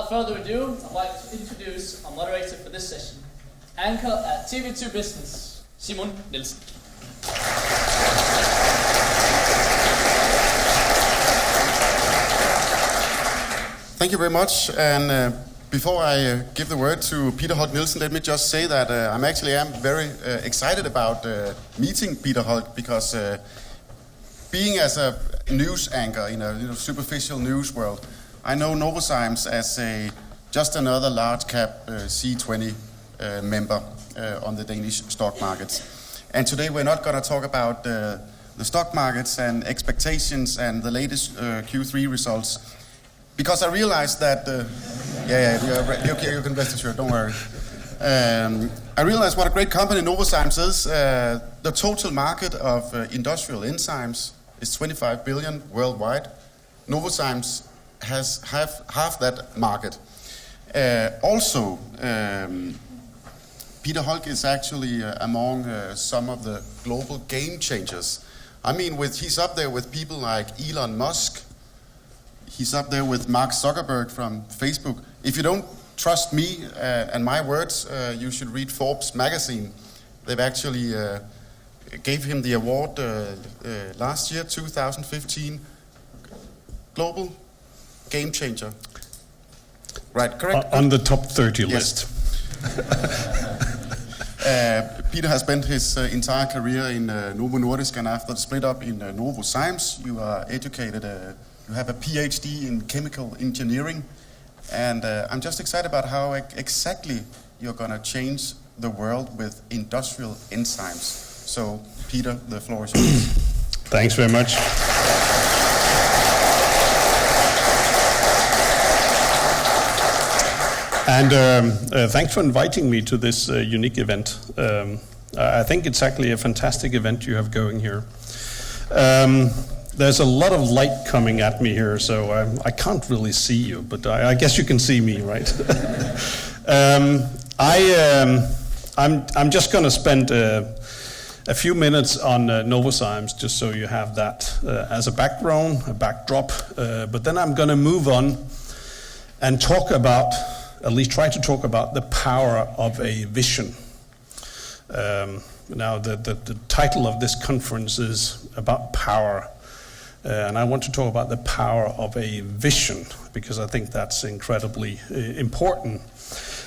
without further ado, I'd like to introduce our moderator for this session, anchor at TV2 Business, Peder Nielsen. Thank you very much. And before I give the word to Peder Holk Nielsen, let me just say that I am very excited about meeting Peder Holk, because being as a news anchor in a superficial news world, I know Novozymes as just another large cap C20 member on the Danish stock markets. And today we're not going to talk about the stock markets and expectations and the latest Q3 results, because I realized that you can rest assured, don't worry. I realized what a great company Novozymes is. The total market of industrial enzymes is 25 billion worldwide. Novozymes has half that market. Also, Peder Holk is actually among some of the global game changers. I mean, he's up there with people like Elon Musk. He's up there with Mark Zuckerberg from Facebook. If you don't trust me and my words, you should read Forbes magazine. They've actually gave him the award last year, 2015, Global Game Changer. Right, correct? On the top 30 list. Peder has spent his entire career in Novo Nordisk, and after the split up in Novozymes, you are educated, you have a PhD in chemical engineering, and I'm just excited about how exactly you're going to change the world with industrial enzymes. So, Peder, the floor is yours. Thanks very much. And thanks for inviting me to this unique event. I think it's actually a fantastic event you have going here. There's a lot of light coming at me here, so I can't really see you, but I guess you can see me, right? I'm just going to spend a few minutes on Novozymes, just so you have that as a background, a backdrop. But then I'm going to move on and talk about, at least try to talk about, the power of a vision. Now, the title of this conference is about power. And I want to talk about the power of a vision, because I think that's incredibly important.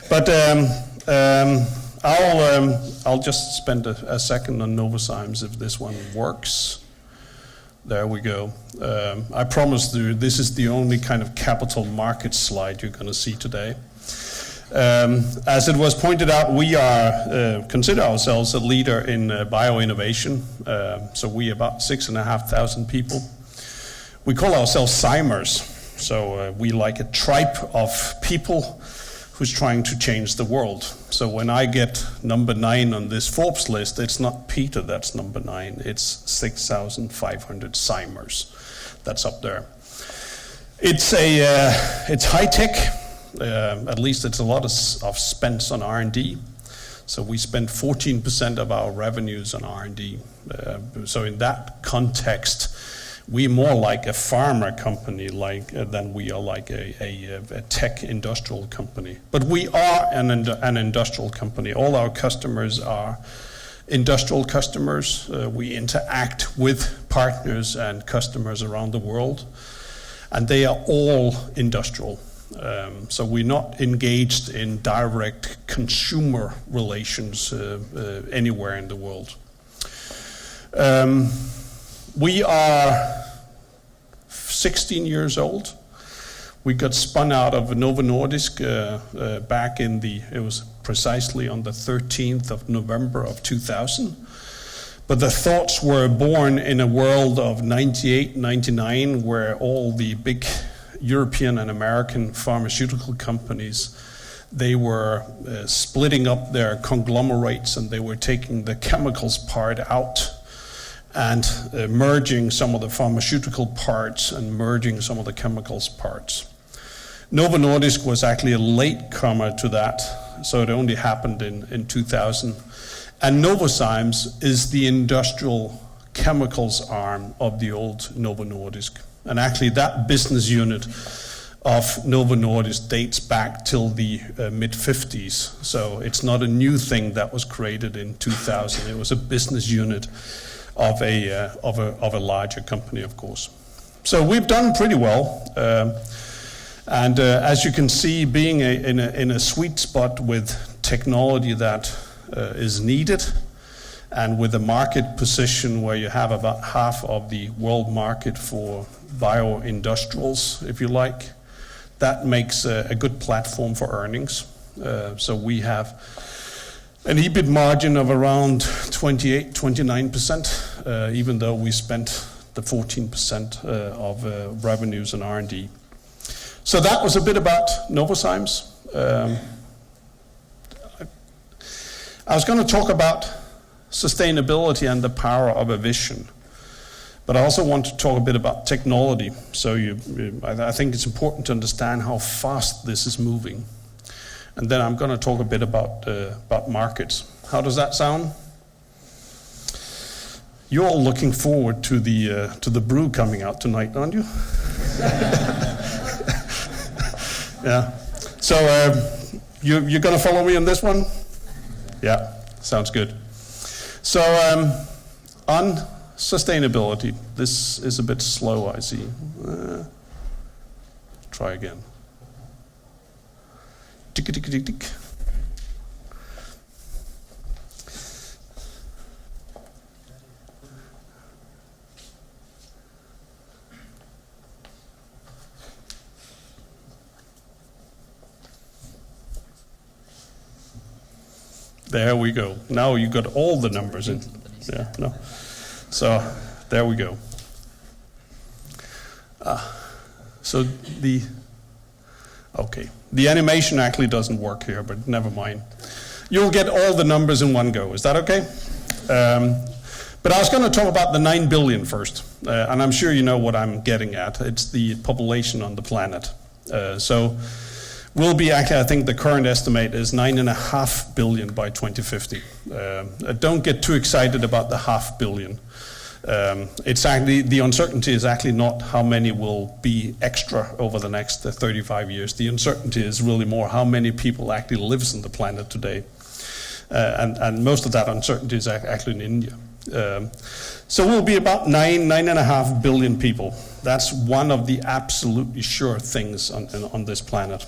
But I'll just spend a second on Novozymes if this one works. There we go. I promise you, this is the only kind of capital market slide you're going to see today. As it was pointed out, we consider ourselves a leader in bioinnovation. So we about 6,500 people. We call ourselves Zymers. So we like a tribe of people who's trying to change the world. So when I get number 9 on this Forbes list, it's not Peter that's number 9. It's 6,500 Zymers that's up there. It's high tech. At least it's a lot of spends on R&D. So we spend 14% of our revenues on R&D. So in that context, we're more like a pharma company than we are like a tech industrial company. But we are an industrial company. All our customers are industrial customers. We interact with partners and customers around the world, and they are all industrial. So we're not engaged in direct consumer relations anywhere in the world. We are 16 years old. We got spun out of Novo Nordisk back it was precisely on the 13th of November of 2000. But the thoughts were born in a world of 98, 99, where all the big European and American pharmaceutical companies, they were splitting up their conglomerates, and they were taking the chemicals part out and merging some of the pharmaceutical parts and merging some of the chemicals parts. Novo Nordisk was actually a latecomer to that, so it only happened in 2000. And Novozymes is the industrial chemicals arm of the old Novo Nordisk. And actually that business unit of Novo Nordisk dates back till the mid-50s. So it's not a new thing that was created in 2000. It was a business unit of a larger company, of course. So we've done pretty well. And as you can see, being in a sweet spot with technology that is needed, and with a market position where you have about half of the world market for bioindustrials, if you like, that makes a good platform for earnings. So we have an EBIT margin of around 28-29%, even though we spent the 14% of revenues on R&D. So that was a bit about Novozymes. I was going to talk about sustainability and the power of a vision. But I also want to talk a bit about technology. So I think it's important to understand how fast this is moving. And then I'm going to talk a bit about markets. How does that sound? You're all looking forward to the brew coming out tonight, aren't you? Yeah. So you're going to follow me on this one? Yeah, sounds good. So on sustainability, this is a bit slow, I see. Try again. Tick, tick, tick, tick. There we go. Now you got all the numbers in. Yeah, no. So there we go. So the animation actually doesn't work here, but never mind. You'll get all the numbers in one go. Is that okay? But I was going to talk about the 9 billion first, and I'm sure you know what I'm getting at. It's the population on the planet. So we'll be actually, I think the current estimate is 9.5 billion by 2050. Don't get too excited about the 500 million. It's actually, the uncertainty is actually not how many will be extra over the next 35 years. The uncertainty is really more how many people actually lives on the planet today. And most of that uncertainty is actually in India. So we'll be about 9.5 billion people. That's one of the absolutely sure things on this planet.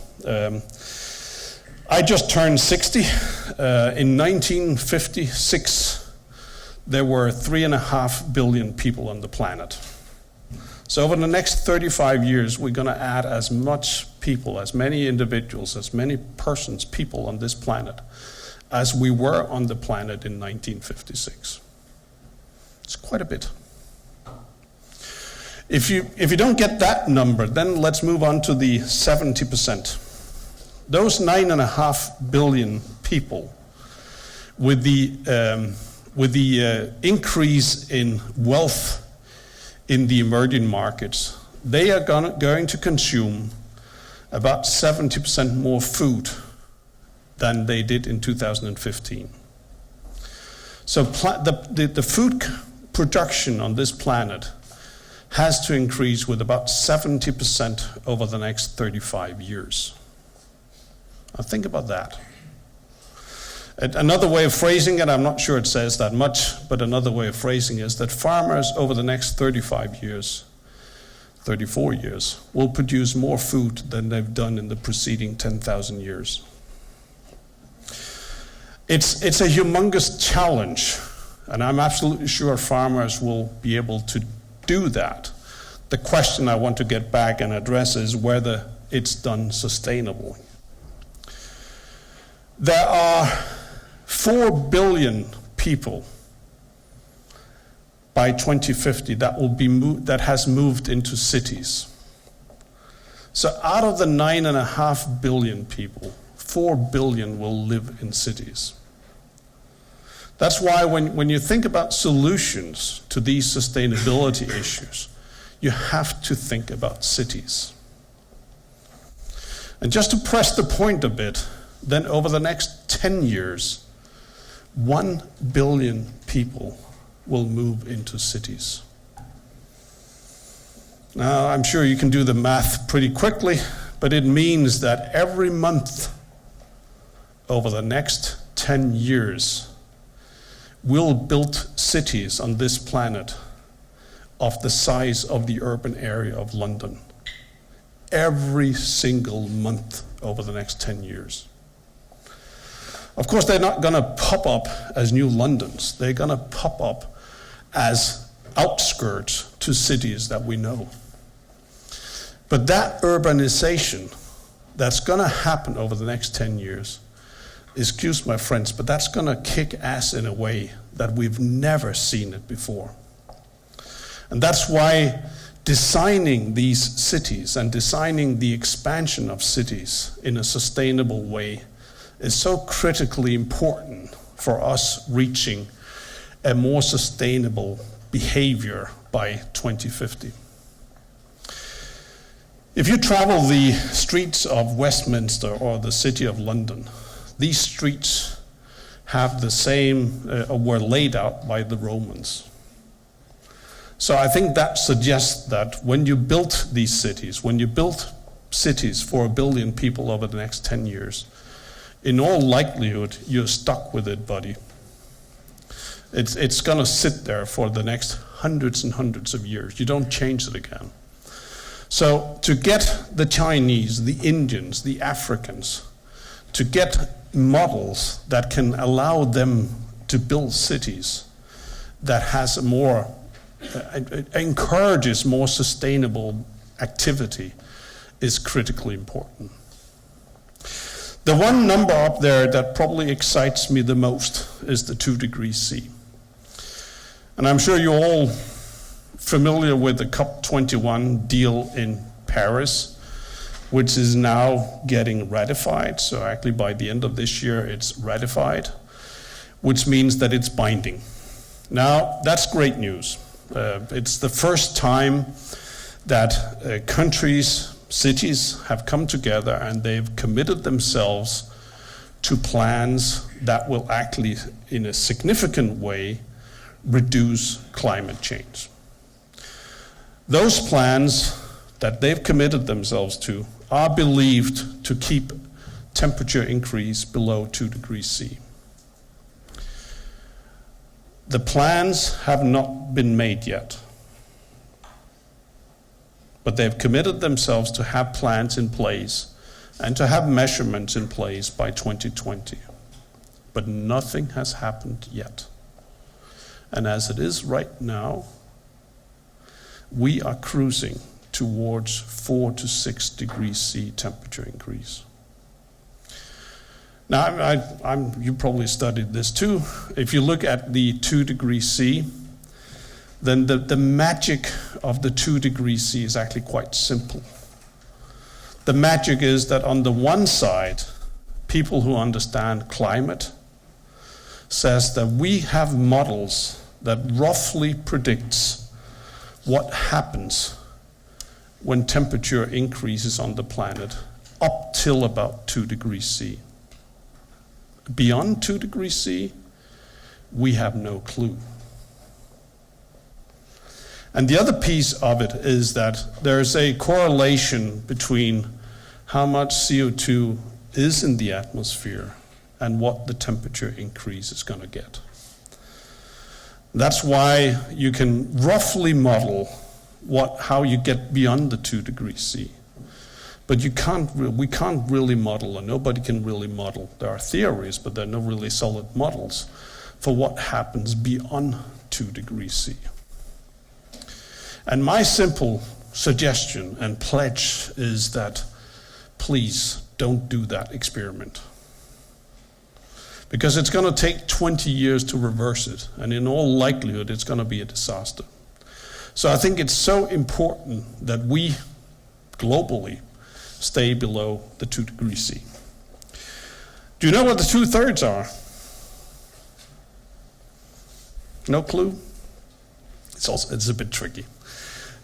I just turned 60. In 1956, there were 3.5 billion people on the planet. So over the next 35 years, we're going to add as much people, as many individuals, as many persons, people on this planet, as we were on the planet in 1956. It's quite a bit. If you don't get that number, then let's move on to the 70%. Those 9.5 billion people, with the increase in wealth in the emerging markets, they are going to consume about 70% more food than they did in 2015. So the food production on this planet has to increase with about 70% over the next 35 years. Now think about that. Another way of phrasing it, I'm not sure it says that much, but another way of phrasing it is that farmers over the next 35 years, 34 years, will produce more food than they've done in the preceding 10,000 years. It's a humongous challenge, and I'm absolutely sure farmers will be able to do that. The question I want to get back and address is whether it's done sustainably. There are 4 billion people by 2050 that has moved into cities. So out of the 9.5 billion people, 4 billion will live in cities. That's why when you think about solutions to these sustainability issues, you have to think about cities. And just to press the point a bit, then over the next 10 years, 1 billion people will move into cities. Now, I'm sure you can do the math pretty quickly. but it means that every month over the next 10 years, we'll build cities on this planet of the size of the urban area of London. Every single month over the next 10 years. Of course, they're not going to pop up as new Londons. They're going to pop up as outskirts to cities that we know. But that urbanization that's going to happen over the next 10 years, excuse my French, but that's going to kick ass in a way that we've never seen it before. And that's why designing these cities and designing the expansion of cities in a sustainable way is so critically important for us reaching a more sustainable behavior by 2050. If you travel the streets of Westminster or the City of London, these streets have the same, were laid out by the Romans. So I think that suggests that when you built these cities, when you built cities for 1 billion people over the next 10 years, in all likelihood, you're stuck with it, buddy. It's going to sit there for the next hundreds and hundreds of years. You don't change it again. So to get the Chinese, the Indians, the Africans, to get models that can allow them to build cities that has a more, encourages more sustainable activity is critically important. The one number up there that probably excites me the most is the 2 degrees C. And I'm sure you're all familiar with the COP21 deal in Paris, which is now getting ratified. So actually by the end of this year, it's ratified, which means that it's binding. Now, that's great news. It's the first time that countries, cities have come together and they've committed themselves to plans that will actually, in a significant way, reduce climate change. Those plans that they've committed themselves to are believed to keep temperature increase below 2 degrees C. The plans have not been made yet, but they've committed themselves to have plans in place and to have measurements in place by 2020. But nothing has happened yet. And as it is right now, we are cruising towards 4 to 6 degrees C temperature increase. Now, you probably studied this too. If you look at the 2 degrees C, then the magic of the 2 degrees C is actually quite simple. The magic is that on the one side, people who understand climate says that we have models that roughly predicts what happens when temperature increases on the planet up till about 2 degrees C. Beyond 2 degrees C, we have no clue. And the other piece of it is that there's a correlation between how much CO2 is in the atmosphere and what the temperature increase is going to get. That's why you can roughly model how you get beyond the 2 degrees C. But we can't really model, and nobody can really model. There are theories, but there are no really solid models for what happens beyond 2 degrees C. And my simple suggestion and pledge is that please don't do that experiment. Because it's going to take 20 years to reverse it, and in all likelihood, it's going to be a disaster. So I think it's so important that we globally stay below the 2 degrees C. Do you know what the 2/3 are? No clue? It's a bit tricky.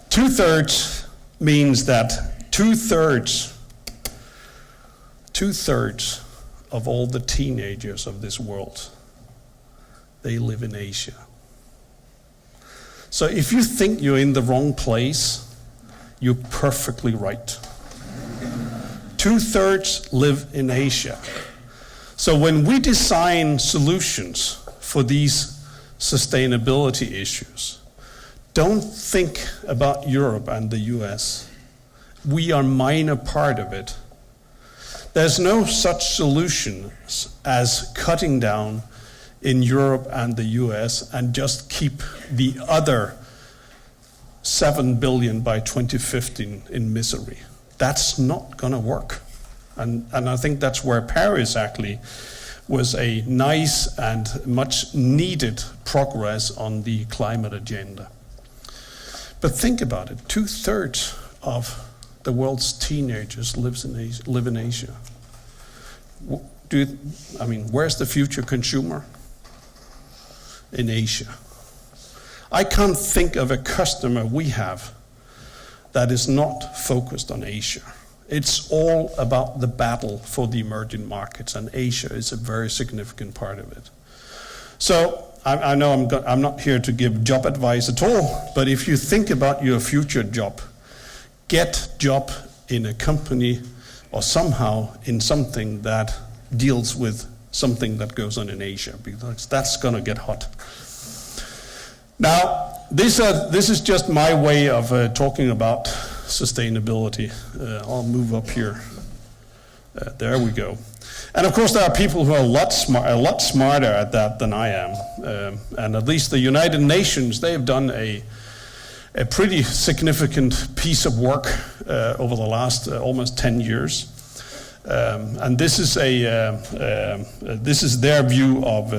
2/3 means that two-thirds of all the teenagers of this world, they live in Asia. So if you think you're in the wrong place, you're perfectly right. 2/3 live in Asia. So when we design solutions for these sustainability issues, don't think about Europe and the US. We are a minor part of it. There's no such solutions as cutting down in Europe and the US and just keep the other 7 billion by 2015 in misery. That's not going to work. And I think that's where Paris actually was a nice and much needed progress on the climate agenda. But think about it, 2/3 of the world's teenagers live in Asia. Where's the future consumer? In Asia. I can't think of a customer we have that is not focused on Asia. It's all about the battle for the emerging markets, and Asia is a very significant part of it. So I know I'm not here to give job advice at all, but if you think about your future job, get job in a company or somehow in something that deals with something that goes on in Asia, because that's going to get hot. Now, this is just my way of talking about sustainability. I'll move up here. There we go. And of course, there are people who are a lot smarter at that than I am. And at least the United Nations, they've done a pretty significant piece of work over the last almost 10 years. And this is their view of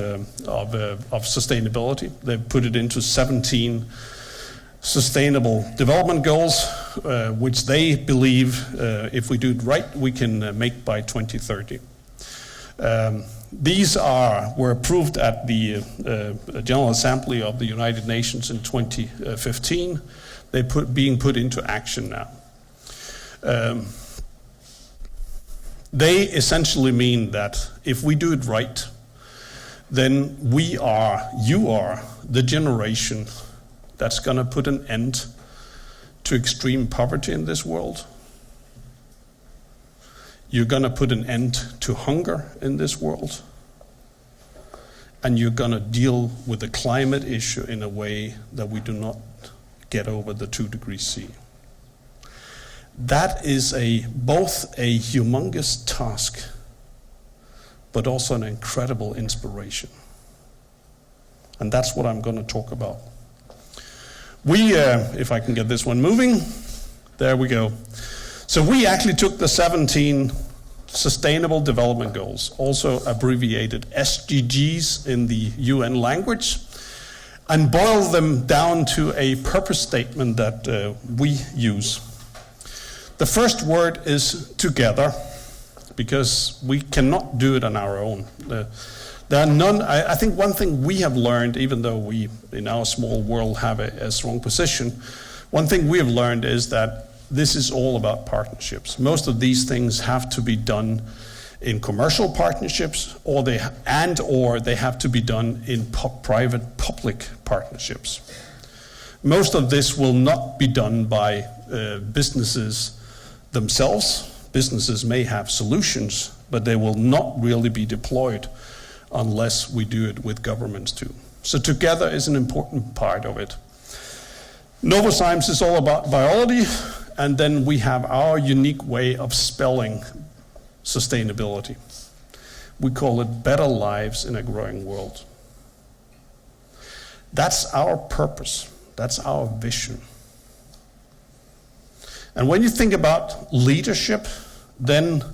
sustainability. They've put it into 17 sustainable development goals, which they believe, if we do it right, we can make by 2030. These were approved at the General Assembly of the United Nations in 2015. They're being put into action now. They essentially mean that if we do it right, then you are the generation that's going to put an end to extreme poverty in this world. You're going to put an end to hunger in this world. And you're going to deal with the climate issue in a way that we do not get over the 2 degrees C. That is both a humongous task, but also an incredible inspiration. And that's what I'm going to talk about. We, if I can get this one moving, there we go. So we actually took the 17 Sustainable Development Goals, also abbreviated SDGs in the UN language, and boiled them down to a purpose statement that we use. The first word is together, because we cannot do it on our own. There are none. I think one thing we have learned, even though we in our small world have a strong position, one thing we have learned is that this is all about partnerships. Most of these things have to be done in commercial partnerships, or they have to be done in private-public partnerships. Most of this will not be done by businesses themselves. Businesses may have solutions, but they will not really be deployed unless we do it with governments too. So together is an important part of it. Novozymes is all about biology, and then we have our unique way of spelling sustainability. We call it better lives in a growing world. That's our purpose. That's our vision. And when you think about leadership, then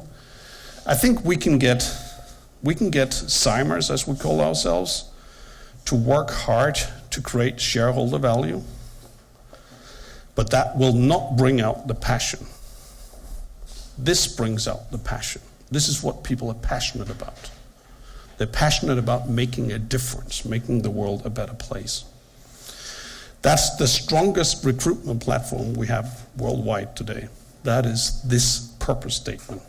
I think we can get Zymers, as we call ourselves, to work hard to create shareholder value. But that will not bring out the passion. This brings out the passion. This is what people are passionate about. They're passionate about making a difference, making the world a better place. That's the strongest recruitment platform we have worldwide today. That is this purpose statement.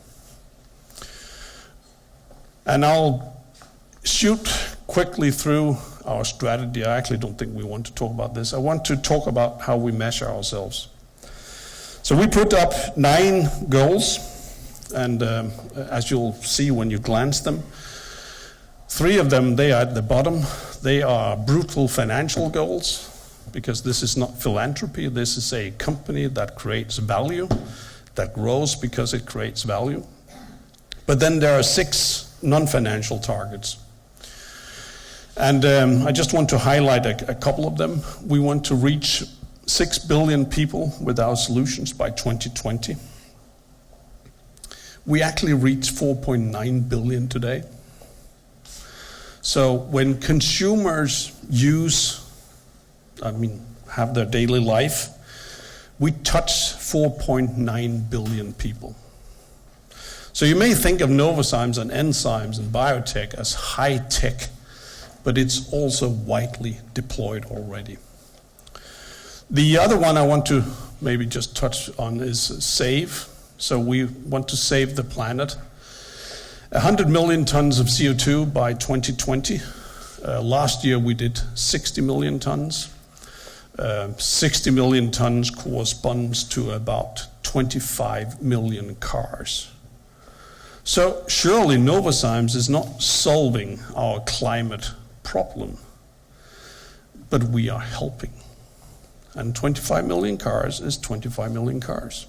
And I'll shoot quickly through our strategy. I actually don't think we want to talk about this. I want to talk about how we measure ourselves. So we put up 9 goals. And as you'll see when you glance them, 3 of them, they are at the bottom. They are brutal financial goals, because this is not philanthropy. This is a company that creates value, that grows because it creates value. But then there are 6 non-financial targets. And I just want to highlight a couple of them. We want to reach 6 billion people with our solutions by 2020. We actually reach 4.9 billion today. So when consumers have their daily life, we touch 4.9 billion people. So you may think of Novozymes and enzymes and biotech as high tech, but it's also widely deployed already. The other one I want to maybe just touch on is save. So we want to save the planet. 100 million tons of CO2 by 2020. Last year we did 60 million tons. 60 million tons corresponds to about 25 million cars. So surely Novozymes is not solving our climate problem, but we are helping. And 25 million cars is 25 million cars.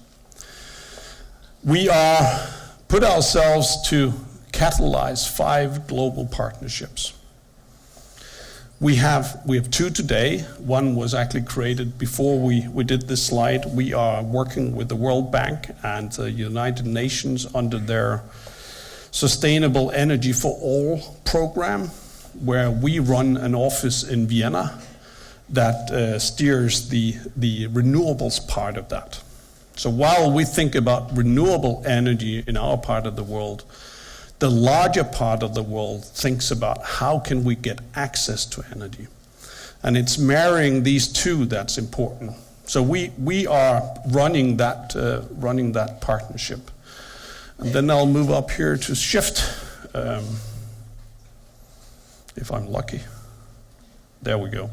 We are put ourselves to catalyze 5 global partnerships. We have 2 today. One was actually created before we did this slide. We are working with the World Bank and the United Nations under their Sustainable Energy for All program, where we run an office in Vienna that steers the renewables part of that. So while we think about renewable energy in our part of the world, the larger part of the world thinks about how can we get access to energy. And it's marrying these 2 that's important. So we are running that partnership. And then I'll move up here to shift, if I'm lucky. There we go.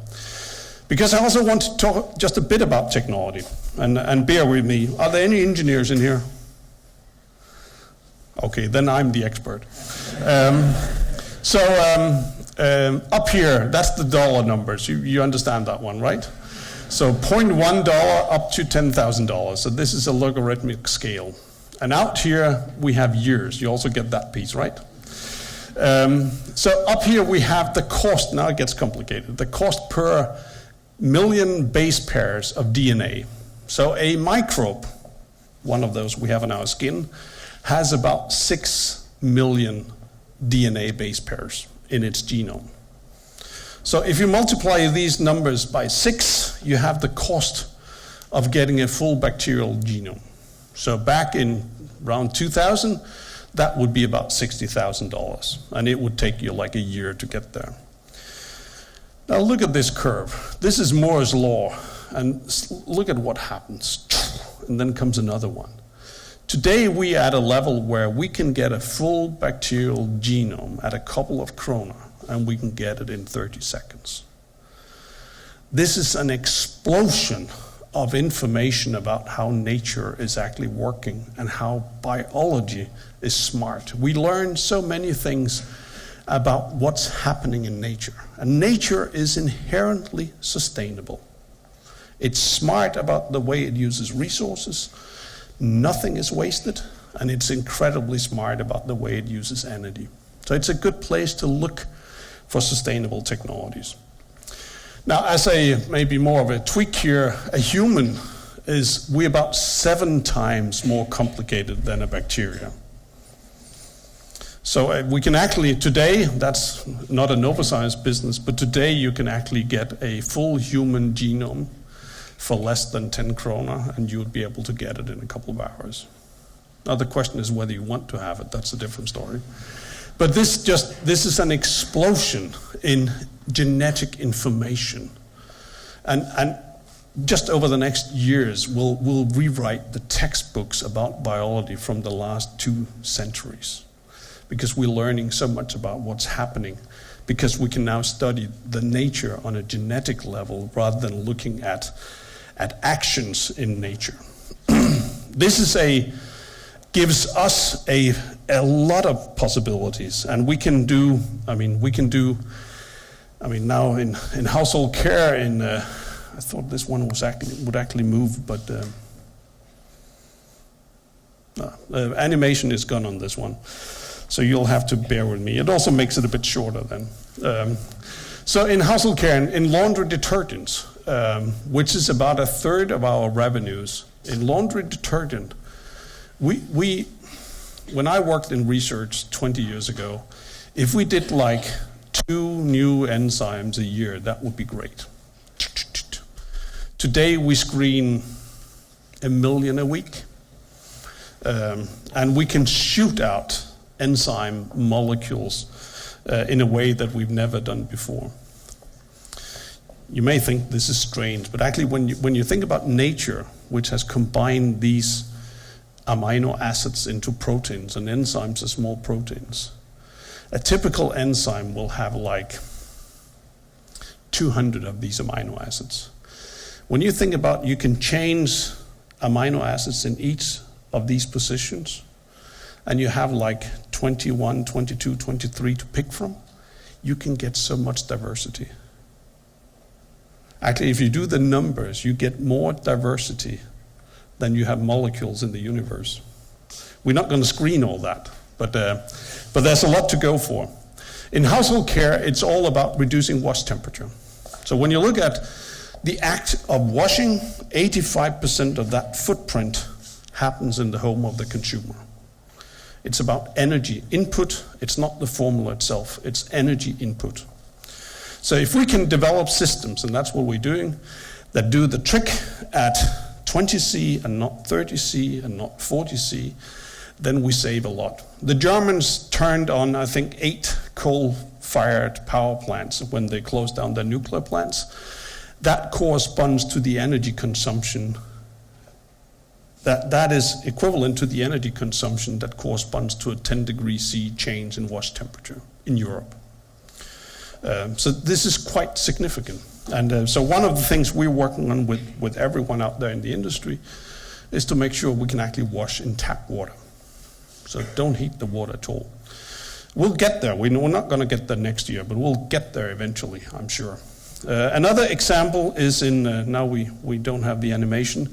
Because I also want to talk just a bit about technology, and bear with me. Are there any engineers in here? Okay, then I'm the expert. Up here, that's the dollar numbers. You understand that one, right? So $0.1 up to $10,000. So this is a logarithmic scale. And out here, we have years. You also get that piece, right? So up here, we have the cost. Now it gets complicated. The cost per million base pairs of DNA. So a microbe, one of those we have in our skin, has about 6 million DNA base pairs in its genome. So if you multiply these numbers by 6, you have the cost of getting a full bacterial genome. So back in around 2000, that would be about $60,000, and it would take you like a year to get there. Now look at this curve. This is Moore's law, and look at what happens. And then comes another one. Today we are at a level where we can get a full bacterial genome at a couple of krona, and we can get it in 30 seconds. This is an explosion of information about how nature is actually working and how biology is smart. We learn so many things about what's happening in nature. And nature is inherently sustainable. It's smart about the way it uses resources. Nothing is wasted, and it's incredibly smart about the way it uses energy. So it's a good place to look for sustainable technologies. Now, as maybe more of a tweak here, a human we're about 7 times more complicated than a bacteria. So we can actually, today, that's not a Novozymes business, but today you can actually get a full human genome for less than 10 krona, and you would be able to get it in a couple of hours. Now the question is whether you want to have it. That's a different story. But this is an explosion in genetic information. And just over the next years, we'll rewrite the textbooks about biology from the last 2 centuries. Because we're learning so much about what's happening, because we can now study the nature on a genetic level rather than looking at actions in nature. This is a gives us a lot of possibilities. And we can do, now in household care, I thought this one would actually move, but animation is gone on this one. So you'll have to bear with me. It also makes it a bit shorter then. So in household care, in laundry detergents, which is about a third of our revenues, in laundry detergent, when I worked in research 20 years ago, if we did like 2 new enzymes a year, that would be great. Today we screen 1 million a week, and we can shoot out enzyme molecules in a way that we've never done before. You may think this is strange, but actually when you think about nature, which has combined these amino acids into proteins, and enzymes are small proteins, a typical enzyme will have like 200 of these amino acids. When you think about you can change amino acids in each of these positions, and you have like 21, 22, 23 to pick from, you can get so much diversity. Actually, if you do the numbers, you get more diversity than you have molecules in the universe. We're not going to screen all that, but there's a lot to go for. In household care, it's all about reducing wash temperature. So when you look at the act of washing, 85% of that footprint happens in the home of the consumer. It's about energy input. It's not the formula itself. It's energy input. So if we can develop systems, and that's what we're doing, that do the trick at 20C and not 30C and not 40C, then we save a lot. The Germans turned on, I think, 8 coal-fired power plants when they closed down their nuclear plants. That corresponds to the energy consumption. That is equivalent to the energy consumption that corresponds to a 10 degree C change in wash temperature in Europe. So this is quite significant. And so one of the things we're working on with everyone out there in the industry is to make sure we can actually wash in tap water. So don't heat the water at all. We'll get there. We're not going to get there next year, but we'll get there eventually, I'm sure. Another example is in, now we don't have the animation,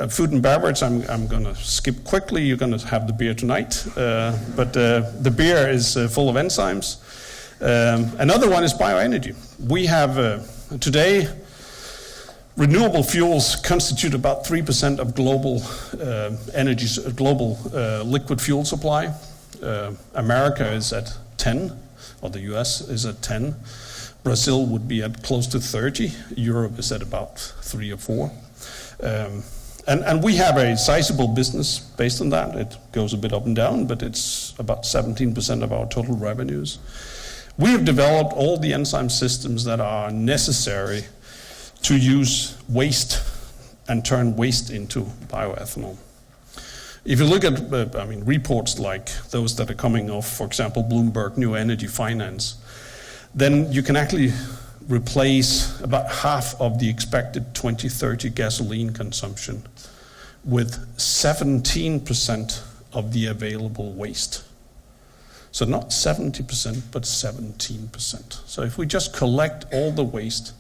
food and beverage. I'm going to skip quickly. You're going to have the beer tonight. But the beer is full of enzymes. Another one is bioenergy. We have today, renewable fuels constitute about 3% of global global liquid fuel supply. America is at 10, or the US is at 10. Brazil would be at close to 30. Europe is at about 3 or 4. And we have a sizable business based on that. It goes a bit up and down, but it's about 17% of our total revenues. We have developed all the enzyme systems that are necessary to use waste and turn waste into bioethanol. If you look at reports like those that are coming off, for example, Bloomberg New Energy Finance, then you can actually replace about half of the expected 2030 gasoline consumption with 17% of the available waste. So not 70%, but 17%. So if we just collect all the waste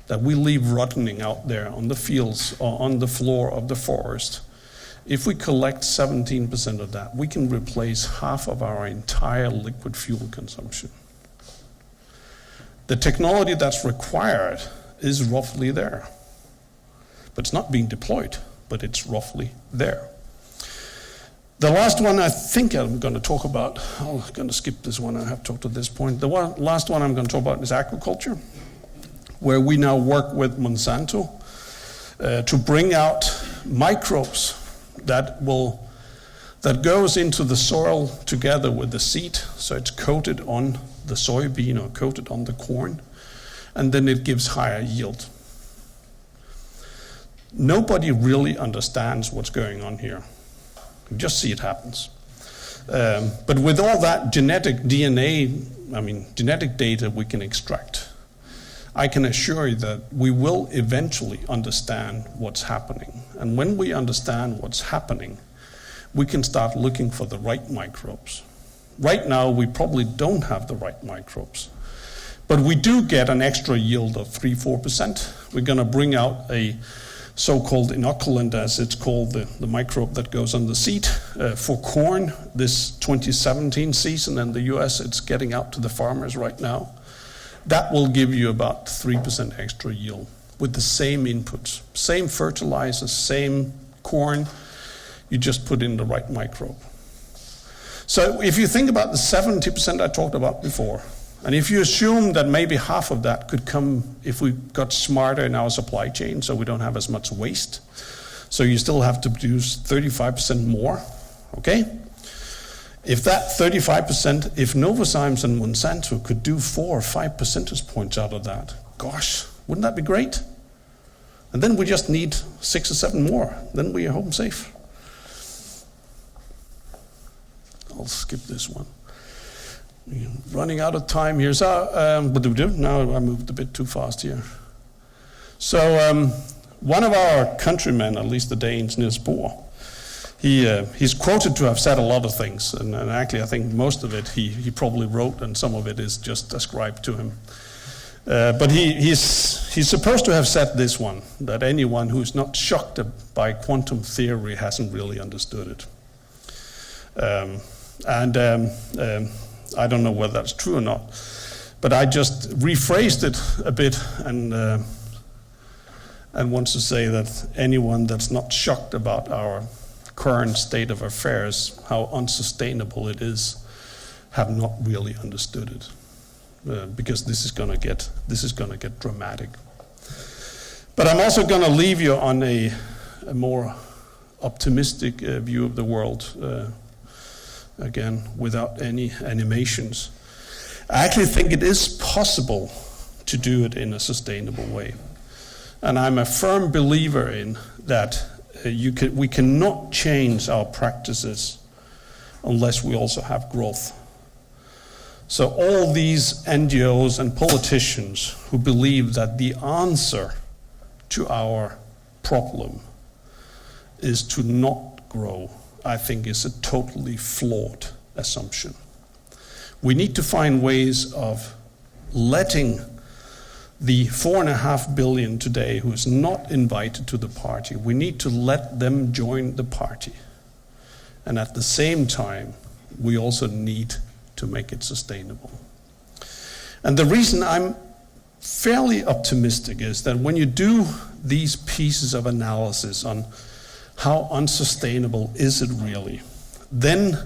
that we leave rotting out there on the fields or on the floor of the forest, if we collect 17% of that, we can replace half of our entire liquid fuel consumption. The technology that's required is roughly there. But it's not being deployed, but it's roughly there. The last one I think I'm going to talk about, I'm going to skip this one, I have talked to this point. The last one I'm going to talk about is aquaculture, where we now work with Monsanto to bring out microbes that goes into the soil together with the seed, so it's coated on the soybean or coated on the corn, and then it gives higher yield. Nobody really understands what's going on here. You just see it happens. But with all that genetic data we can extract, I can assure you that we will eventually understand what's happening. And when we understand what's happening, we can start looking for the right microbes. Right now, we probably don't have the right microbes. But we do get an extra yield of 3-4%. We're going to bring out a so-called inoculant, as it's called, the microbe that goes on the seed, for corn this 2017 season in the US. It's getting out to the farmers right now. That will give you about 3% extra yield with the same inputs, same fertilizers, same corn. You just put in the right microbe. So if you think about the 70% I talked about before, and if you assume that maybe half of that could come if we got smarter in our supply chain so we don't have as much waste, so you still have to produce 35% more, okay? If that 35%, if Novozymes and Monsanto could do 4 or 5 percentage points out of that, gosh, wouldn't that be great? And then we just need 6 or 7 more, then we are home safe. I'll skip this one. We're running out of time here. So, now I moved a bit too fast here. So, one of our countrymen, at least the Danes, Niels Bohr, he's quoted to have said a lot of things, and actually I think most of it he probably wrote, and some of it is just ascribed to him. But he's supposed to have said this one, that anyone who's not shocked by quantum theory hasn't really understood it. I don't know whether that's true or not, but I just rephrased it a bit and wants to say that anyone that's not shocked about our current state of affairs, how unsustainable it is, have not really understood it, because this is going to get dramatic. But I'm also going to leave you on a more optimistic view of the world. Again, without any animations. I actually think it is possible to do it in a sustainable way. And I'm a firm believer in that we cannot change our practices unless we also have growth. So all these NGOs and politicians who believe that the answer to our problem is to not grow, I think is a totally flawed assumption. We need to find ways of letting the 4.5 billion today who is not invited to the party, we need to let them join the party. And at the same time, we also need to make it sustainable. And the reason I'm fairly optimistic is that when you do these pieces of analysis on how unsustainable is it really, then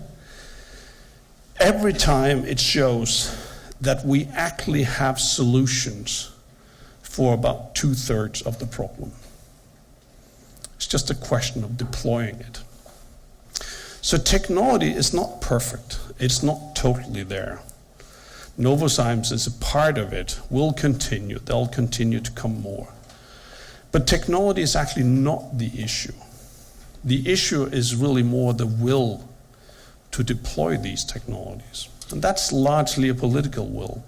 every time it shows that we actually have solutions for about 2/3 of the problem. It's just a question of deploying it. So technology is not perfect. It's not totally there. Novozymes is a part of it, will continue. They'll continue to come more. But technology is actually not the issue. The issue is really more the will to deploy these technologies. And that's largely a political will.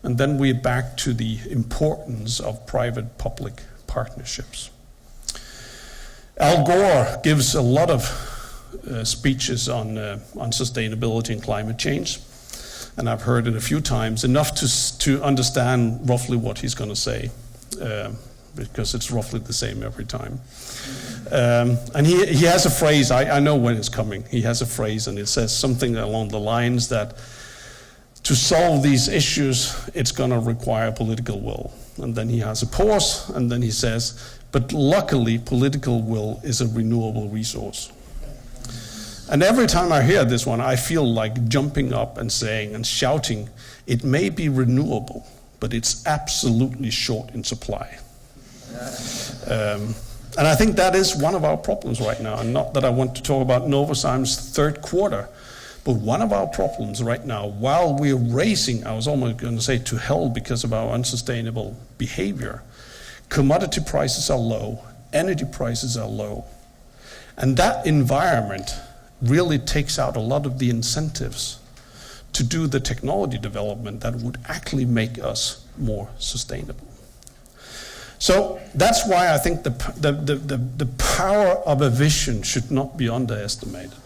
And then we're back to the importance of private-public partnerships. Al Gore gives a lot of speeches on sustainability and climate change. And I've heard it a few times, enough to understand roughly what he's going to say, because it's roughly the same every time. And he has a phrase, I know when it's coming. He has a phrase, and it says something along the lines that to solve these issues, it's going to require political will. And then he has a pause, and then he says, but luckily, political will is a renewable resource. And every time I hear this one, I feel like jumping up and saying and shouting, it may be renewable, but it's absolutely short in supply. And I think that is one of our problems right now. And not that I want to talk about Novozymes' third quarter, but one of our problems right now, while we're racing, I was almost going to say to hell because of our unsustainable behavior, commodity prices are low, energy prices are low. And that environment really takes out a lot of the incentives to do the technology development that would actually make us more sustainable. So that's why I think the power of a vision should not be underestimated.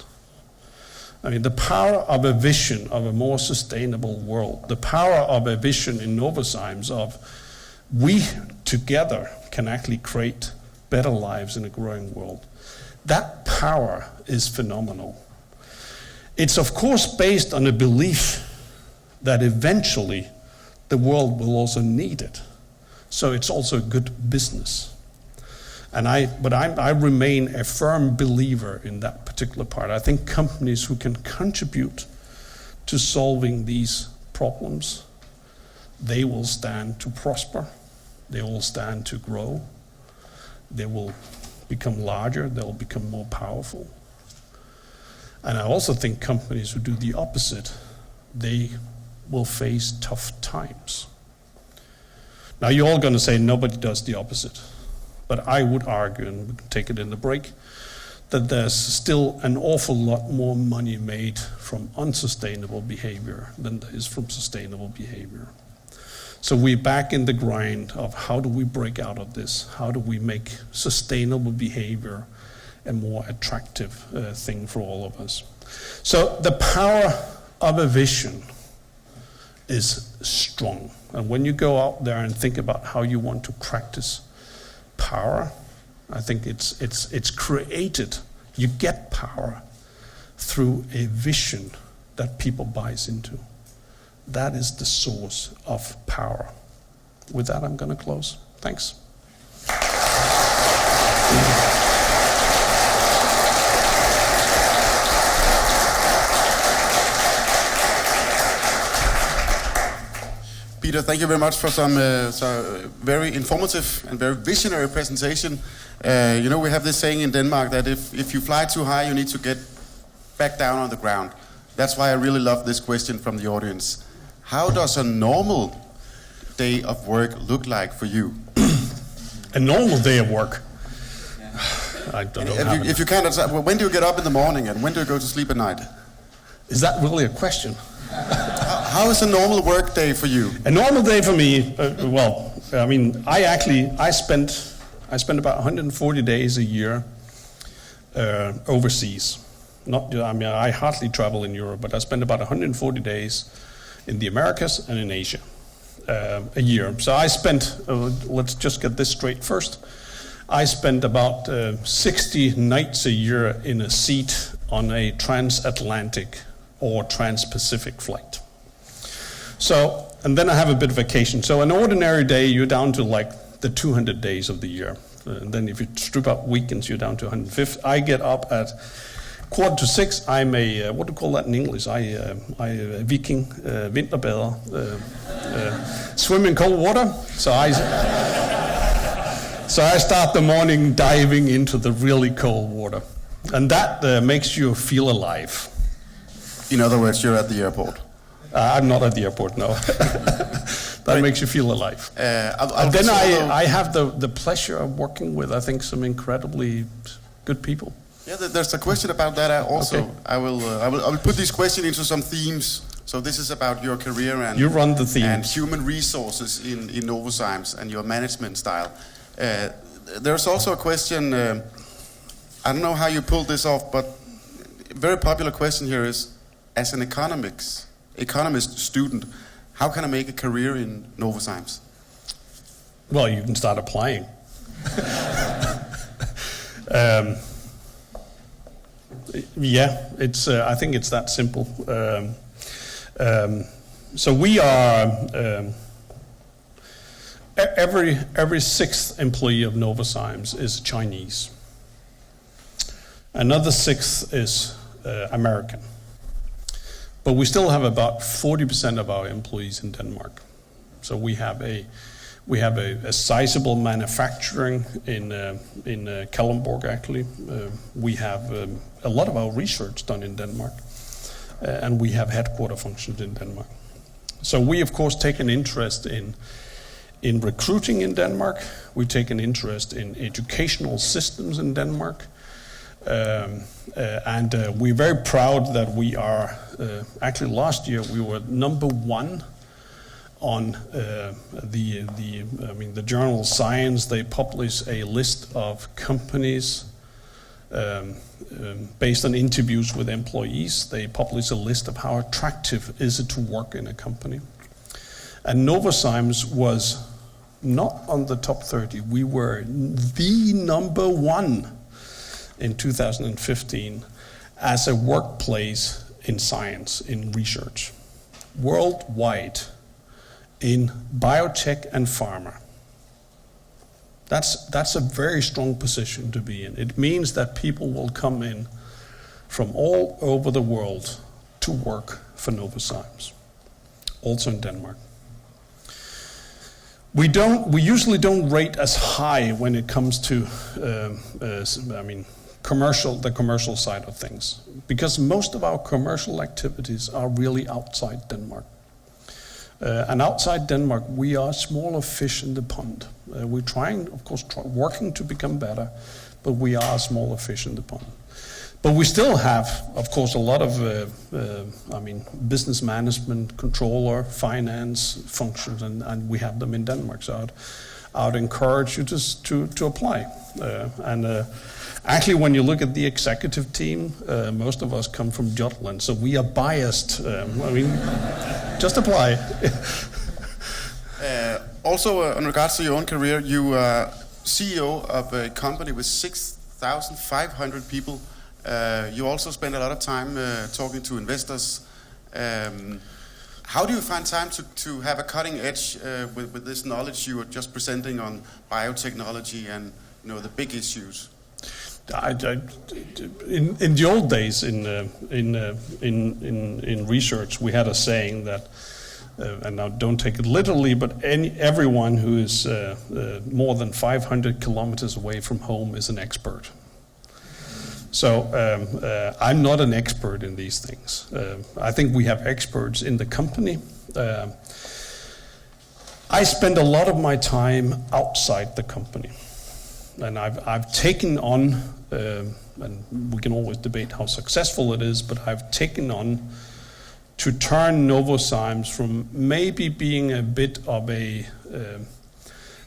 I mean, the power of a vision of a more sustainable world, the power of a vision in Novozymes of we together can actually create better lives in a growing world. That power is phenomenal. It's of course based on a belief that eventually the world will also need it. So it's also a good business. But I remain a firm believer in that particular part. I think companies who can contribute to solving these problems, they will stand to prosper, they will stand to grow, they will become larger, they'll become more powerful. And I also think companies who do the opposite, they will face tough times. Now you're all going to say nobody does the opposite. But I would argue, and we can take it in the break, that there's still an awful lot more money made from unsustainable behavior than there is from sustainable behavior. So we're back in the grind of how do we break out of this? How do we make sustainable behavior a more attractive thing for all of us? So the power of a vision is strong. And when you go out there and think about how you want to practice power, I think it's created. You get power through a vision that people buys into. That is the source of power. With that, I'm going to close. Thanks. Peder, thank you very much for some very informative and very visionary presentation. You know, we have this saying in Denmark that if you fly too high, you need to get back down on the ground. That's why I really love this question from the audience. How does a normal day of work look like for you? A normal day of work? I don't know. If you kind of, when do you get up in the morning and when do you go to sleep at night? Is that really a question? How is a normal work day for you? A normal day for me, I spend about 140 days a year overseas. I hardly travel in Europe, but I spend about 140 days in the Americas and in Asia a year. So I spent, let's just get this straight first, I spent about 60 nights a year in a seat on a transatlantic or trans-Pacific flight. So, and then I have a bit of vacation. So an ordinary day, you're down to like the 200 days of the year. And then if you strip out weekends, you're down to 150. I get up at 5:45. I'm a, what do you call that in English? I Viking, vinterbader, swim in cold water. So I start the morning diving into the really cold water. And that makes you feel alive. In other words, you're at the airport. I'm not at the airport, no. That makes you feel alive. And then I have the pleasure of working with, I think, some incredibly good people. Yeah, there's a question about that also. Okay. I will put this question into some themes. So this is about your career and you run the themes. And human resources in Novozymes and your management style. There's also a question. I don't know how you pulled this off, but a very popular question here is: as an economist student, how can I make a career in Novozymes? Well, you can start applying. Yeah, it's. I think it's that simple. So we are. Every sixth employee of Novozymes is Chinese. Another sixth is American. But we still have about 40% of our employees in Denmark. So we have a sizable manufacturing in Kalundborg actually. We have a lot of our research done in Denmark, and we have headquarter functions in Denmark. So we of course take an interest in recruiting in Denmark. We take an interest in educational systems in Denmark. And we're very proud that we are, actually last year we were number one on the journal Science. They publish a list of companies based on interviews with employees. They publish a list of how attractive is it to work in a company. And Novozymes was not on the top 30. We were the number one in 2015 as a workplace in science, in research, worldwide, in biotech and pharma. That's a very strong position to be in. It means that people will come in from all over the world to work for Novozymes, also in Denmark. We usually don't rate as high when it comes to the commercial side of things, because most of our commercial activities are really outside Denmark. And outside Denmark, we are smaller fish in the pond. We're trying, of course, working to become better, but we are smaller fish in the pond. But we still have, of course, a lot of business management, controller, finance functions, and we have them in Denmark. So I'd encourage you to apply. Actually, when you look at the executive team, most of us come from Jutland, so we are biased. Just apply. Also, in regards to your own career, you are CEO of a company with 6,500 people. You also spend a lot of time talking to investors. How do you find time to have a cutting edge with this knowledge you were just presenting on biotechnology and the big issues? In the old days in research, we had a saying that, and now don't take it literally, but everyone who is more than 500 kilometers away from home is an expert. So I'm not an expert in these things. I think we have experts in the company. I spend a lot of my time outside the company. And I've taken on, and we can always debate how successful it is, but I've taken on to turn Novozymes from maybe being a bit of a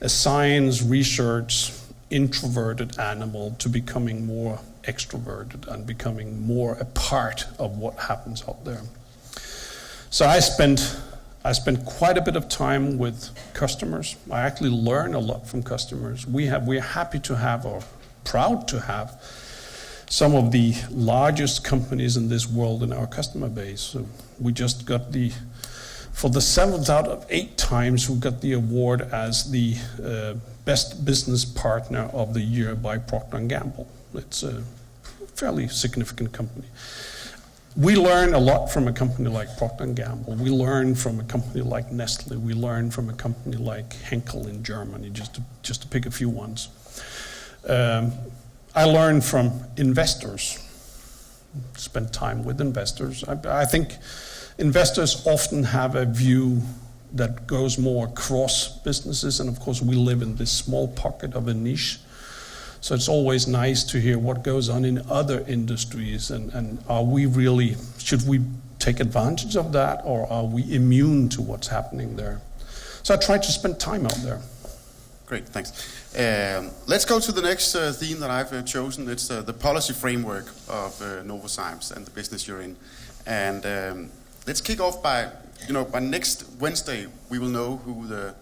science research introverted animal to becoming more extroverted and becoming more a part of what happens out there. So I spent quite a bit of time with customers. I actually learn a lot from customers. We're happy to have, or proud to have, some of the largest companies in this world in our customer base. So we just got for the 7th out of 8 times, we got the award as the best business partner of the year by Procter & Gamble. It's a fairly significant company. We learn a lot from a company like Procter & Gamble. We learn from a company like Nestle. We learn from a company like Henkel in Germany, just to pick a few ones. I learn from investors. Spend time with investors. I think investors often have a view that goes more across businesses, and of course we live in this small pocket of a niche. So it's always nice to hear what goes on in other industries, and should we take advantage of that, or are we immune to what's happening there? So I try to spend time out there. Great, thanks. Let's go to the next theme that I've chosen. It's the policy framework of Novozymes and the business you're in. And let's kick off by next Wednesday, we will know who the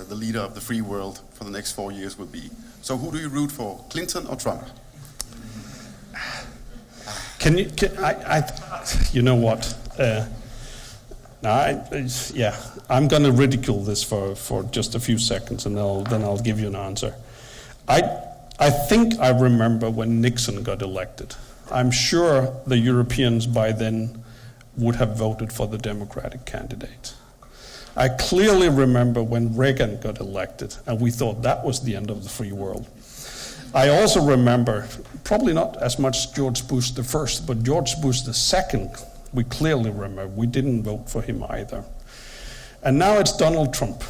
leader of the free world for the next 4 years will be. So who do you root for, Clinton or Trump? You know what? I'm going to ridicule this for just a few seconds, and then I'll give you an answer. I think I remember when Nixon got elected. I'm sure the Europeans by then would have voted for the Democratic candidate. I clearly remember when Reagan got elected, and we thought that was the end of the free world. I also remember, probably not as much George Bush the first, but George Bush the second, we clearly remember. We didn't vote for him either. And now it's Donald Trump.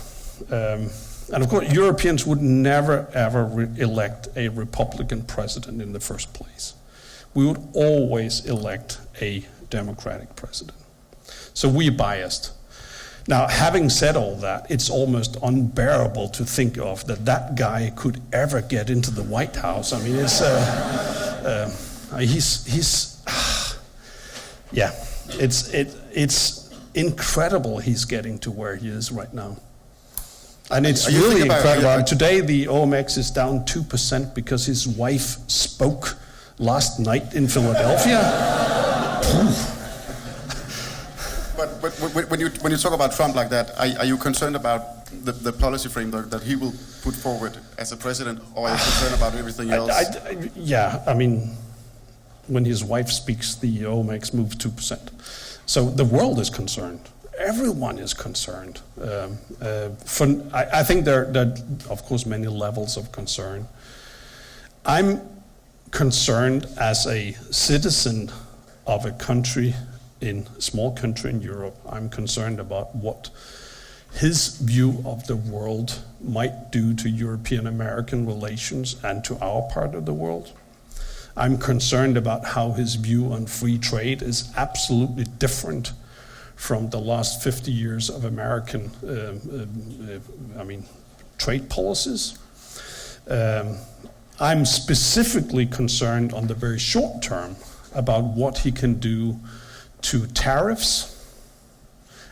And of course, Europeans would never, ever elect a Republican president in the first place. We would always elect a Democratic president. So we're biased. Now, having said all that, it's almost unbearable to think of that guy could ever get into the White House. I mean, it's it's incredible he's getting to where he is right now. And it's really incredible. And today the OMX is down 2% because his wife spoke last night in Philadelphia. But when you talk about Trump like that, are you concerned about the policy framework that he will put forward as a president, or are you concerned about everything else? I mean, when his wife speaks, the OMX moves 2%. So the world is concerned. Everyone is concerned. I think there are, of course, many levels of concern. I'm concerned as a citizen of a country, small country in Europe. I'm concerned about what his view of the world might do to European-American relations and to our part of the world. I'm concerned about how his view on free trade is absolutely different from the last 50 years of American trade policies. I'm specifically concerned on the very short term about what he can do to tariffs,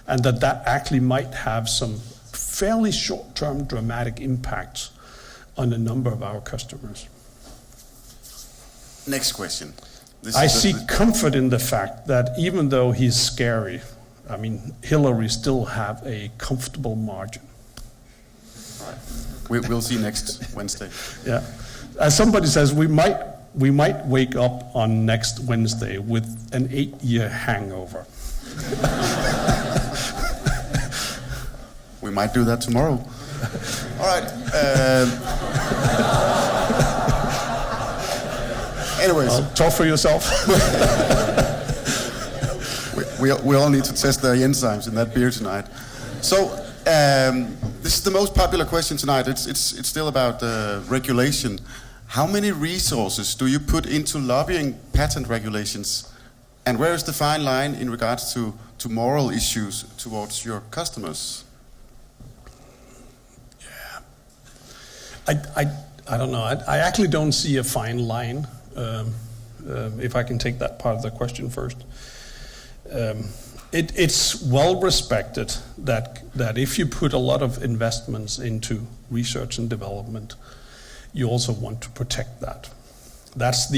and that actually might have some fairly short-term dramatic impacts on a number of our customers. Next question. I see comfort in the fact that even though he's scary, I mean, Hillary still have a comfortable margin. Right. We'll see next Wednesday. Yeah. As somebody says, we might wake up on next Wednesday with an 8-year hangover. We might do that tomorrow. All right. Anyways. Talk for yourself. we all need to test the enzymes in that beer tonight. So this is the most popular question tonight. It's still about regulation. How many resources do you put into lobbying patent regulations? And where is the fine line in regards to moral issues towards your customers? Yeah. I don't know. I actually don't see a fine line. If I can take that part of the question first. It's well respected that if you put a lot of investments into research and development, you also want to protect that. That's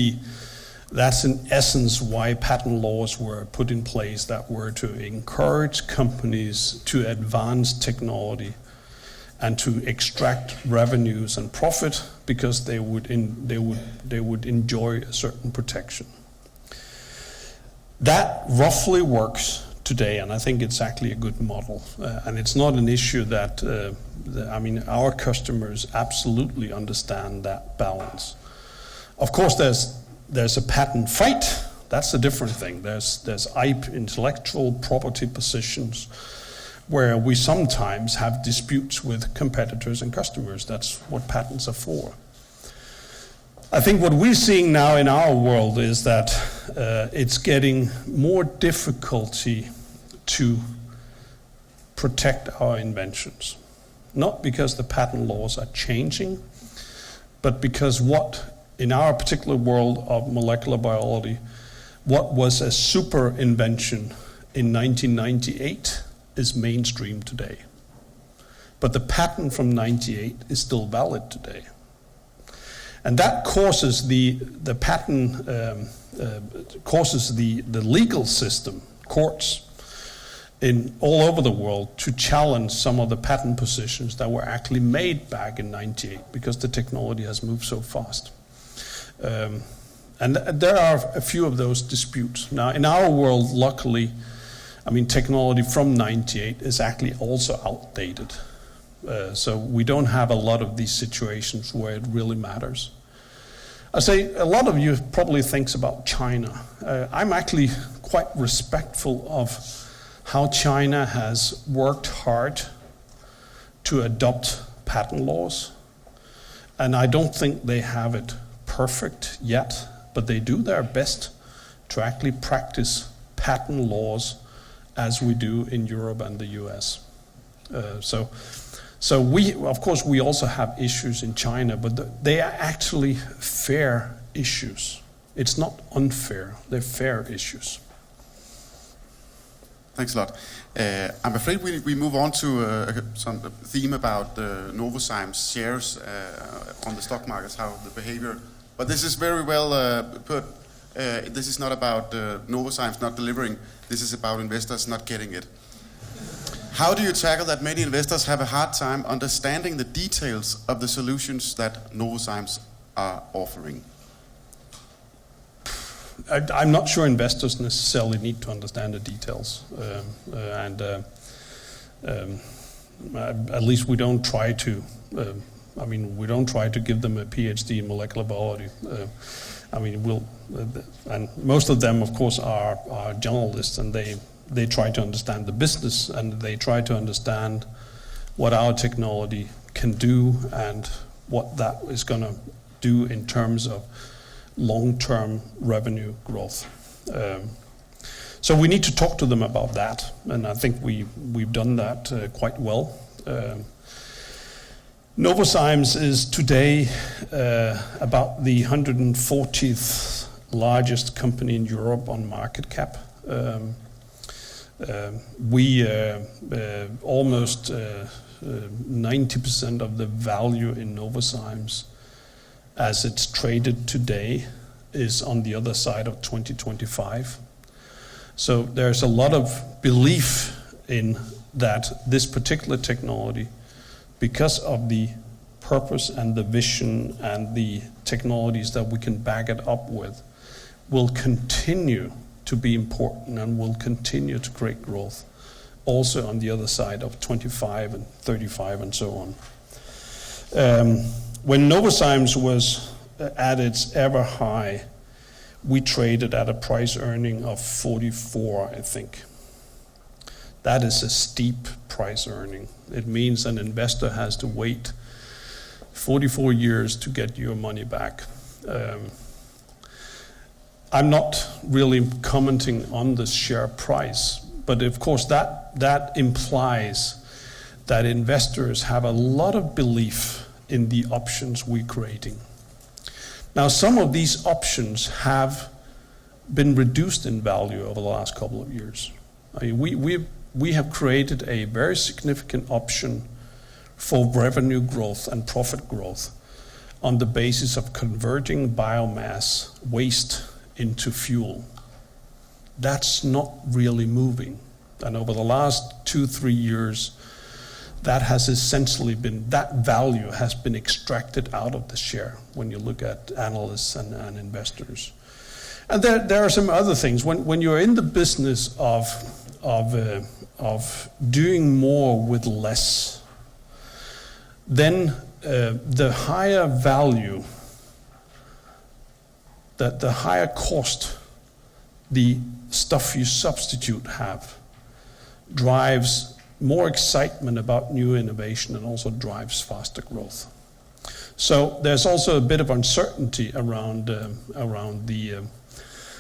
in essence why patent laws were put in place, that were to encourage companies to advance technology and to extract revenues and profit, because they would enjoy a certain protection. That roughly works today, and I think it's actually a good model. And it's not an issue that, our customers absolutely understand that balance. Of course, there's a patent fight. That's a different thing. There's intellectual property positions where we sometimes have disputes with competitors and customers. That's what patents are for. I think what we're seeing now in our world is that it's getting more difficulty to protect our inventions. Not because the patent laws are changing, but because in our particular world of molecular biology, what was a super invention in 1998 is mainstream today. But the patent from 98 is still valid today. And that causes the legal system, courts all over the world, to challenge some of the patent positions that were actually made back in 98, because the technology has moved so fast. And there are a few of those disputes. Now, in our world, luckily, technology from 98 is actually also outdated. So we don't have a lot of these situations where it really matters. I say a lot of you probably thinks about China. I'm actually quite respectful of how China has worked hard to adopt patent laws. And I don't think they have it perfect yet, but they do their best to actually practice patent laws as we do in Europe and the US. So we, of course, we also have issues in China, but they are actually fair issues. It's not unfair, they're fair issues. Thanks a lot. I'm afraid we move on to some theme about Novozymes shares on the stock markets, how the behavior. But this is very well put. This is not about Novozymes not delivering. This is about investors not getting it. How do you tackle that many investors have a hard time understanding the details of the solutions that Novozymes are offering? I'm not sure investors necessarily need to understand the details, at least we don't try to. We don't try to give them a PhD in molecular biology. And most of them, of course, are generalists, and they try to understand the business, and they try to understand what our technology can do and what that is going to do in terms of long-term revenue growth. So we need to talk to them about that, and I think we've done that quite well. Novozymes is today about the 140th largest company in Europe on market cap. We almost 90% of the value in Novozymes as it's traded today is on the other side of 2025. So there's a lot of belief in that this particular technology, because of the purpose and the vision and the technologies that we can back it up with, will continue to be important and will continue to create growth also on the other side of 25 and 35 and so on. When Novozymes was at its ever high, we traded at a price earning of 44, I think. That is a steep price earning. It means an investor has to wait 44 years to get your money back. I'm not really commenting on the share price, but of course that implies that investors have a lot of belief in the options we're creating. Now, some of these options have been reduced in value over the last couple of years. I mean, we have created a very significant option for revenue growth and profit growth on the basis of converting biomass waste into fuel. That's not really moving. And over the last 2-3 years, that has essentially been, that value has been extracted out of the share when you look at analysts and investors. And there are some other things. When you're in the business of doing more with less, then the higher value, that the higher cost the stuff you substitute have, drives more excitement about new innovation and also drives faster growth. So there's also a bit of uncertainty around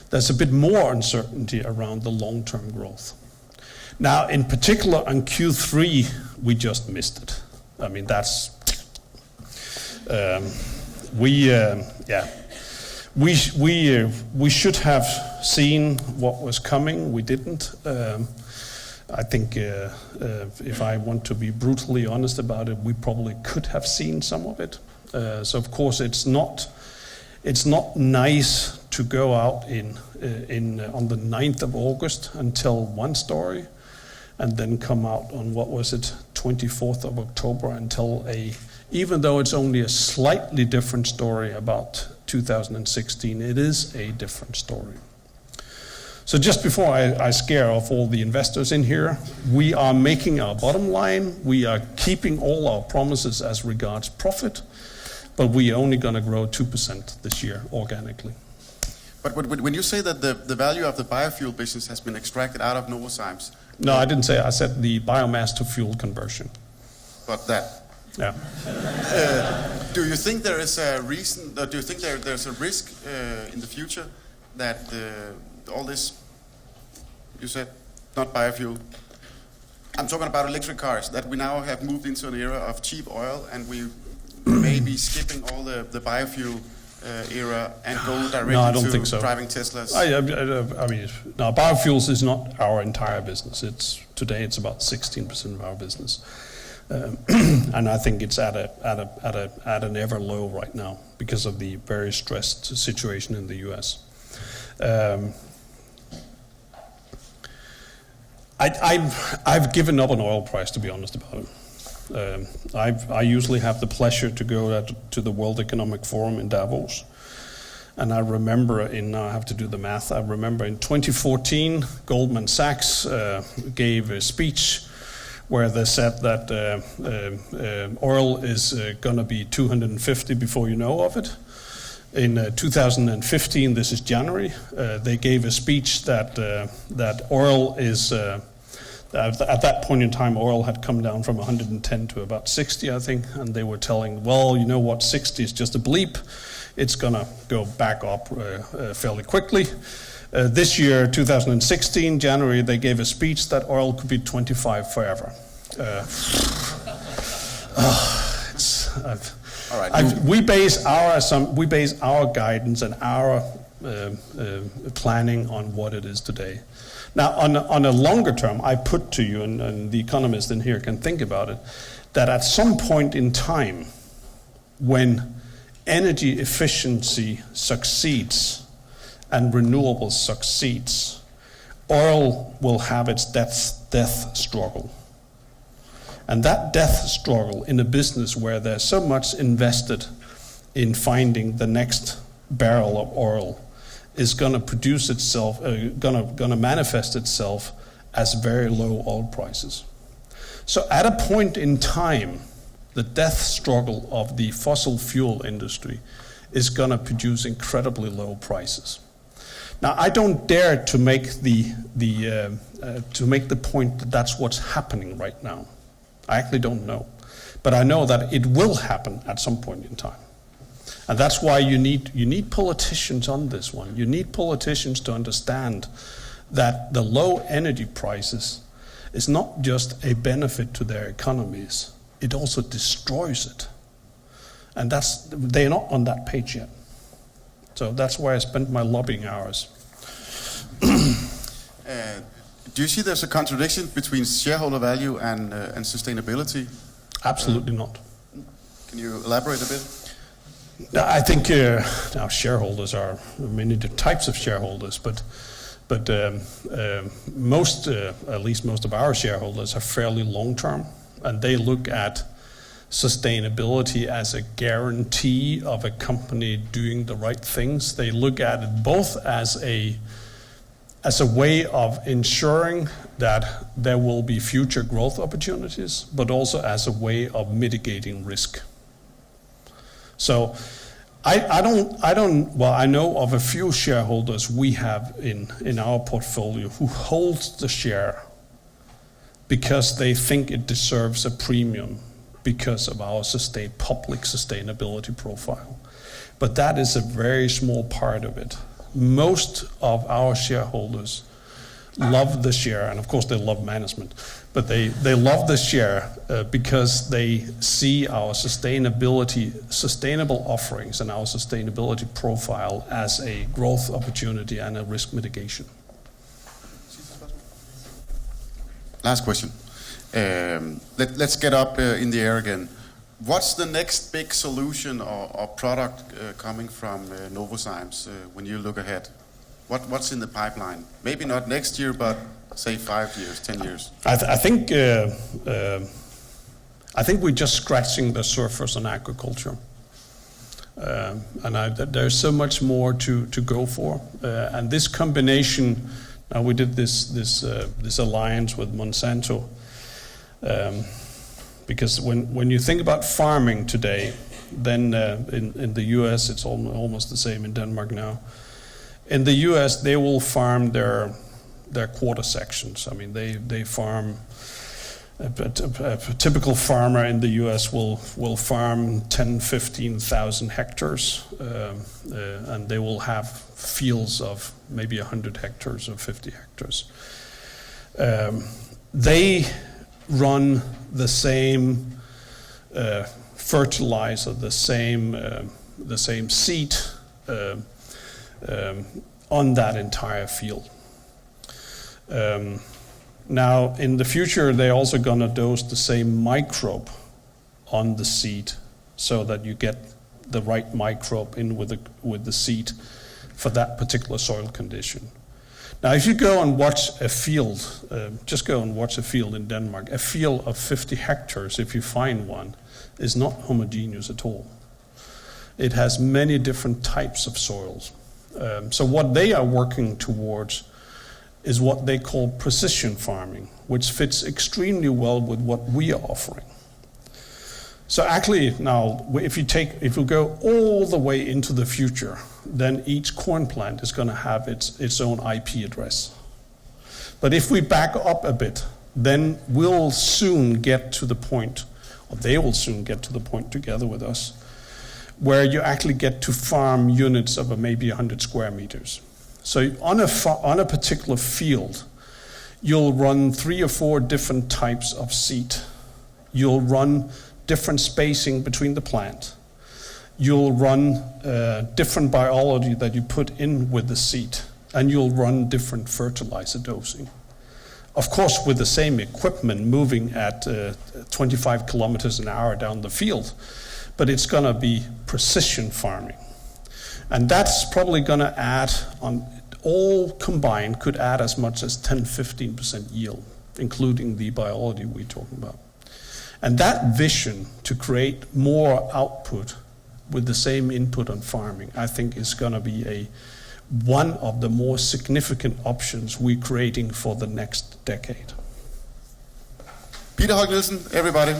there's a bit more uncertainty around the long-term growth. Now, in particular on Q3, we just missed it. I mean, that's we should have seen what was coming. We didn't. I think if I want to be brutally honest about it, we probably could have seen some of it. So of course it's not nice to go out on the 9th of August and tell one story, and then come out on 24th of October and tell even though it's only a slightly different story about 2016, it is a different story. So just before I scare off all the investors in here, we are making our bottom line. We are keeping all our promises as regards profit, but we're only going to grow 2% this year organically. But when you say that the value of the biofuel business has been extracted out of Novozymes... No, I didn't say. I said the biomass to fuel conversion. But that... Yeah. Do you think there is a reason, do you think there's a risk in the future that all this, you said, not biofuel. I'm talking about electric cars, that we now have moved into an era of cheap oil, and we may be skipping all the biofuel era and go directly No, I don't to think so. driving Teslas. I mean, no, biofuels is not our entire business. Today it's about 16% of our business, and I think it's at an ever low right now because of the very stressed situation in the U.S. I've given up on oil price, to be honest about it. I usually have the pleasure to go to the World Economic Forum in Davos. And I remember I have to do the math, I remember in 2014, Goldman Sachs gave a speech where they said that oil is going to be 250 before you know of it. In 2015, this is January, they gave a speech that oil is, at that point in time, oil had come down from 110 to about 60, I think, and they were telling, well, you know what, 60 is just a bleep. It's going to go back up fairly quickly. This year, 2016, January, they gave a speech that oil could be 25 forever. All right. We base our guidance and our planning on what it is today. Now, on a longer term, I put to you, and the economists in here can think about it, that at some point in time, when energy efficiency succeeds and renewables succeeds, oil will have its death struggle. And that death struggle in a business where there's so much invested in finding the next barrel of oil is going to produce itself, going to manifest itself as very low oil prices. So at a point in time, the death struggle of the fossil fuel industry is going to produce incredibly low prices. Now, I don't dare to make the point that that's what's happening right now. I actually don't know, but I know that it will happen at some point in time, and that's why you need politicians on this one. You need politicians to understand that the low energy prices is not just a benefit to their economies. It also destroys it. And they're not on that page yet. So that's why I spent my lobbying hours. Do you see there's a contradiction between shareholder value and sustainability? Absolutely not. Can you elaborate a bit? I think now shareholders are many types of shareholders, but most, at least most of our shareholders, are fairly long term. And they look at sustainability as a guarantee of a company doing the right things. They look at it both as a way of ensuring that there will be future growth opportunities, but also as a way of mitigating risk. So I know of a few shareholders we have in our portfolio who hold the share because they think it deserves a premium because of our public sustainability profile. But that is a very small part of it. Most of our shareholders love the share, and of course they love management, but they love the share because they see our sustainable offerings and our sustainability profile as a growth opportunity and a risk mitigation. Last question. Let's get up in the air again. What's the next big solution or product coming from Novozymes when you look ahead? What's in the pipeline? Maybe not next year, but say 5 years, 10 years. I think we're just scratching the surface on agriculture, and there's so much more to go for. And this combination, we did this alliance with Monsanto. Because when you think about farming today, then in the U.S. it's almost the same in Denmark now. In the U.S. they will farm their quarter sections. I mean they farm. A typical farmer in the U.S. will farm 10-15,000 hectares, and they will have fields of maybe 100 hectares or 50 hectares. They run the same fertilizer, the same seed on that entire field. Now, in the future, they're also going to dose the same microbe on the seed so that you get the right microbe in with the seed for that particular soil condition. Now, if you go and watch a field, just go and watch a field in Denmark, a field of 50 hectares, if you find one, is not homogeneous at all. It has many different types of soils. So what they are working towards is what they call precision farming, which fits extremely well with what we are offering. So actually now, if you go all the way into the future, then each corn plant is going to have its own IP address. But if we back up a bit, then we'll soon get to the point, or they will soon get to the point together with us, where you actually get to farm units of maybe 100 square meters. So on a particular field, you'll run 3 or 4 different types of seed. You'll run different spacing between the plant. You'll run different biology that you put in with the seed, and you'll run different fertilizer dosing. Of course, with the same equipment moving at 25 kilometers an hour down the field, but it's going to be precision farming. And that's probably going to add, on all combined, could add as much as 10-15% yield, including the biology we're talking about. And that vision to create more output with the same input on farming, I think is going to be one of the more significant options we're creating for the next decade. Peder Holk Nielsen, everybody.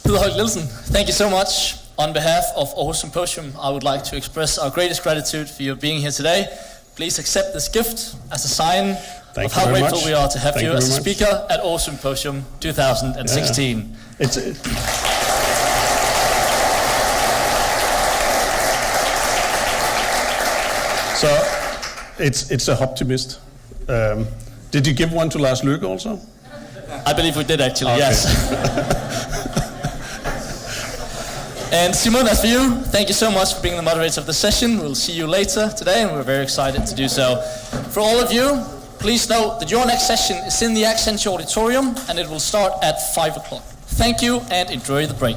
Peder Holk Nielsen, thank you so much. On behalf of Aarhus Symposium, I would like to express our greatest gratitude for your being here today. Please accept this gift as a sign of how grateful we are to have you as a speaker at Aarhus Symposium 2016. Yeah. It's a optimist. Did you give one to Lars Løkke also? I believe we did actually, okay. Yes. And Simon, as for you, thank you so much for being the moderator of the session. We'll see you later today, and we're very excited to do so. For all of you, please note that your next session is in the Accenture Auditorium, and it will start at 5 o'clock. Thank you, and enjoy the break.